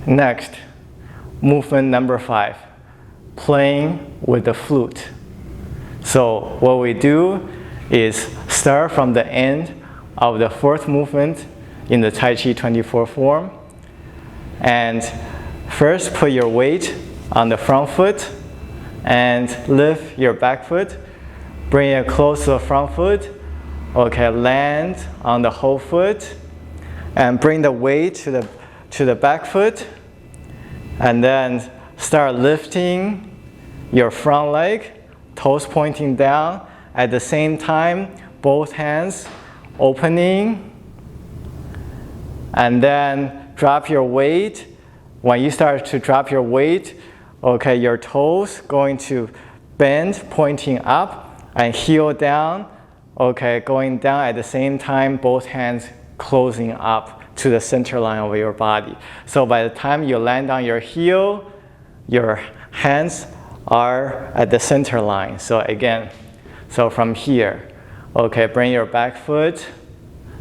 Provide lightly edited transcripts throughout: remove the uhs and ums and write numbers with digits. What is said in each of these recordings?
Next, movement number 5, playing with the flute. So what we do is start from the end of the 4th movement in the Tai Chi 24 form. And first put your weight on the front foot and lift your back foot. Bring it close to the front foot. Okay, land on the whole foot and bring the weight to the back foot. And then start lifting your front leg, toes pointing down. At the same time, both hands opening. And then drop your weight. When you start to drop your weight, okay, your toes going to bend, pointing up, and heel down, okay, going down at the same time, both hands closing up to the center line of your body. So by the time you land on your heel, your hands are at the center line. So again, so from here, okay, bring your back foot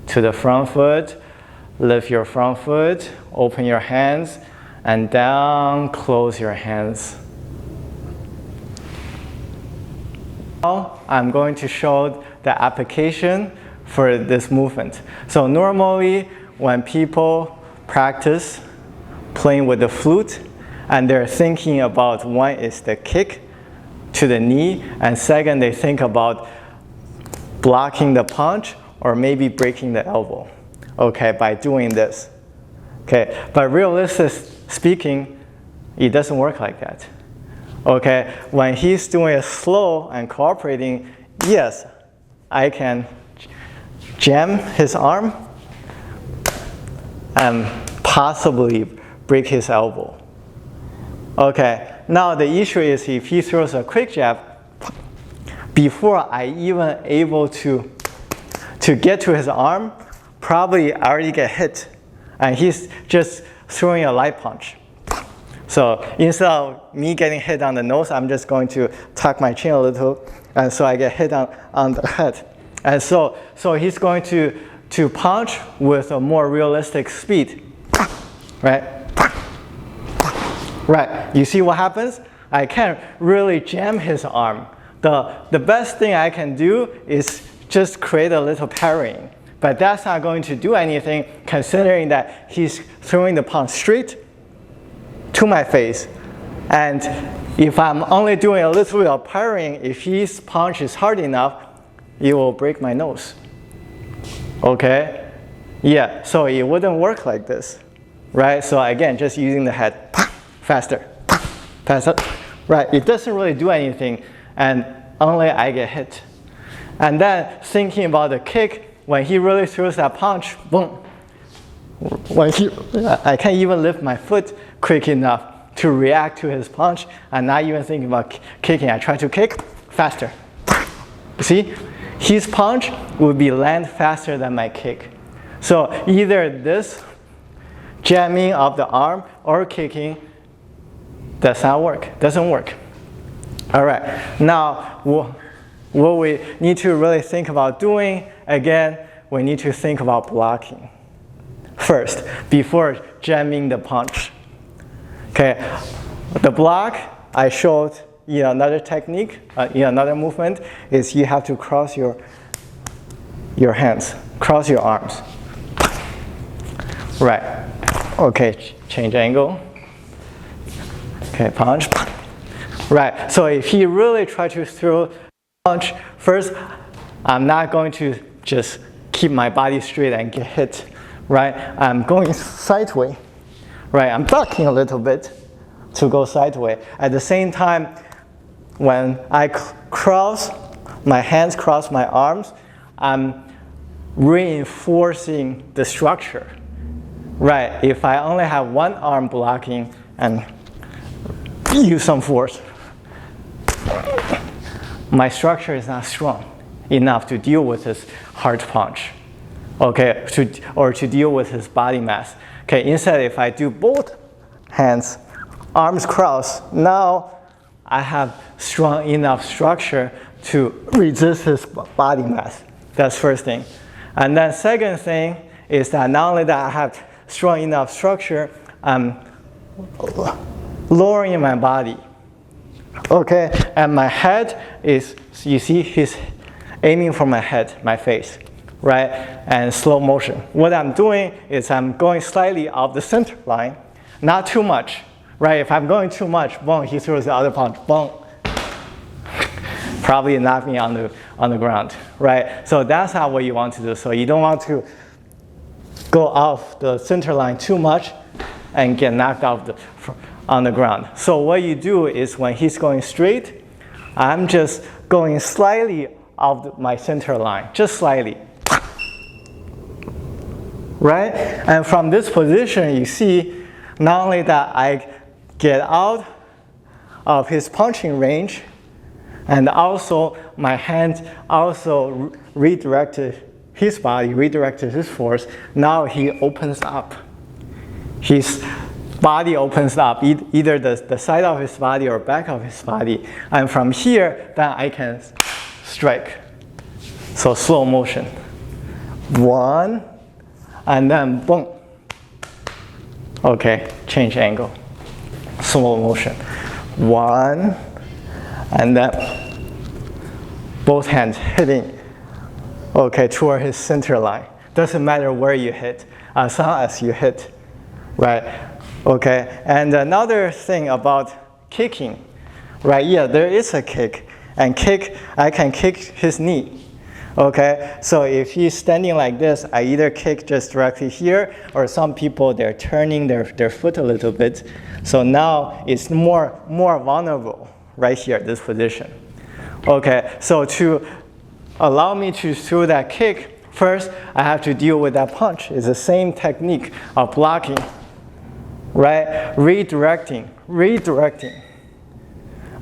to the front foot, lift your front foot, open your hands, and down, close your hands. Now I'm going to show the application for this movement. So normally when people practice playing with the flute and they're thinking about, one is the kick to the knee, and second they think about blocking the punch or maybe breaking the elbow, okay, by doing this. Okay, but realistically speaking, it doesn't work like that. Okay, when he's doing it slow and cooperating, yes, I can jam his arm and possibly break his elbow. Okay, now the issue is if he throws a quick jab, before I even able to get to his arm, probably I already get hit, and he's just throwing a light punch. So instead of me getting hit on the nose, I'm just going to tuck my chin a little, and so I get hit on the head. And so he's going to punch with a more realistic speed, right? Right, you see what happens? I can't really jam his arm. The best thing I can do is just create a little parrying. But that's not going to do anything considering that he's throwing the punch straight to my face. And if I'm only doing a little bit of parrying, if his punch is hard enough, it will break my nose. Okay? Yeah, so it wouldn't work like this, right? So again, just using the head, faster, faster. Right, it doesn't really do anything, and only I get hit. And then thinking about the kick, when he really throws that punch, boom. I can't even lift my foot quick enough to react to his punch, and not even thinking about kicking. I try to kick faster. See, his punch would be land faster than my kick. So either this jamming of the arm or kicking doesn't work. All right, now what we need to really think about doing, again, we need to think about blocking first before jamming the punch. Okay, the block I showed you another technique, another movement is you have to cross your hands, cross your arms. Right. Okay, change angle. Okay, punch. Right. So if he really tries to throw punch, first, I'm not going to just keep my body straight and get hit. Right. I'm going sideways. Right. I'm ducking a little bit to go sideways. At the same time, when I cross my hands, cross my arms, I'm reinforcing the structure. Right, if I only have one arm blocking and use some force, my structure is not strong enough to deal with his hard punch, okay, or to deal with his body mass. Okay, instead if I do both hands, arms crossed, now I have strong enough structure to resist his body mass. That's first thing. And then second thing is that not only that I have strong enough structure, I'm lowering my body. Okay, and my head is, you see, he's aiming for my head, my face, right? And slow motion. What I'm doing is I'm going slightly off the center line, not too much, right? If I'm going too much, boom, he throws the other punch, boom. Probably knock me on the ground, right? So that's not what you want to do. So you don't want to go off the center line too much and get knocked off on the ground. So what you do is when he's going straight, I'm just going slightly off my center line, just slightly. Right? And from this position, you see, not only that I get out of his punching range, and also my hand also redirected his body, redirected his force. Now he opens up. His body opens up, either the side of his body or back of his body. And from here, then I can strike. So slow motion. 1, and then boom. Okay, change angle. Slow motion. 1, and then both hands hitting, okay, toward his center line. Doesn't matter where you hit, as long as you hit, right? Okay, and another thing about kicking, right? Yeah, there is a kick, and kick, I can kick his knee. Okay, so if he's standing like this, I either kick just directly here, or some people, they're turning their foot a little bit. So now it's more vulnerable right here, this position. Okay, so to allow me to throw that kick, first I have to deal with that punch. It's the same technique of blocking, right? Redirecting,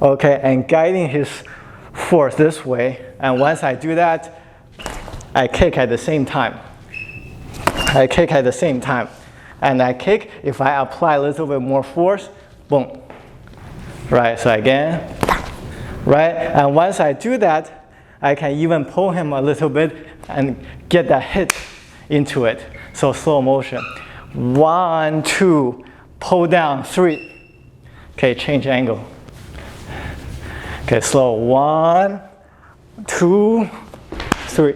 okay, and guiding his force this way. And once I do that, I kick at the same time. I kick at the same time. And I kick, if I apply a little bit more force, boom. Right, so again, right? And once I do that, I can even pull him a little bit and get that hit into it. So slow motion. 1, 2, pull down, 3. Okay, change angle. Okay, slow. 1, 2, 3.